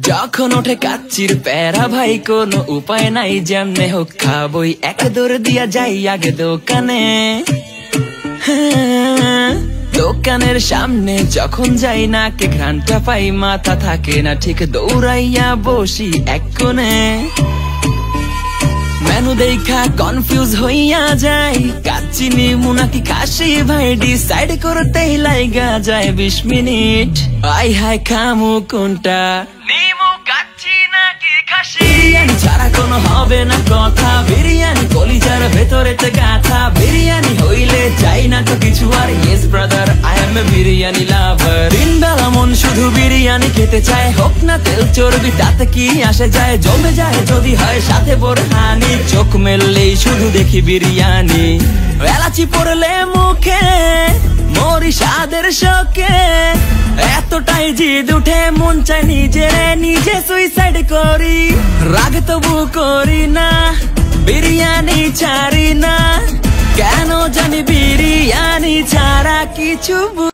যখন ওঠে কাচ্চির প্যারা ভাই কোনো উপায় নাই, যেমনে হোক খাবই, এক দৌড় দিয়া যাই আগে দোকানে। দোকানের সামনে যখন যাই নাকে ঘ্রাণটা পাই, মাথা থাকে না ঠিক, দৌড়াইয়া বসি এক কোণে। মেনু দেখা কনফিউজ হইয়া যাই, কাচ্চি নিমু নাকি খাসি ভাই ডিসাইড করতেই লাইগা যায় 20 মিনিট। আই হাই খামু কোনটা, নিমু কাচ্চি নাকি খাসি? বিরিয়ানি ছাড়া কোনো হবে না কথা, বিরিয়ানি কলিজার ভেতরেতে গাথা, বিরিয়ানি হইলে চাই না তো কিছু আর। Yes brother, I M A biryani লাভার। দিন বেলা মন শুধু বিরিয়ানি খেতে চায়, হোক না তেল চর্বি তাতে কি আসে যায়, জমে যায় যদি হয় সাথে বোরহানি। চোখ মেললেই শুধু দেখি বিরিয়ানি, এলাচি পড়লে মুখে মরি স্বাদের শোকে। এতটাই জিদ উঠে মন চায় নিজে সুইসাইড করি, রাগ তবু করি না, বিরিয়ানি ছাড়ি না। কেন জানি বিরিয়ানি ছাড়া কিছু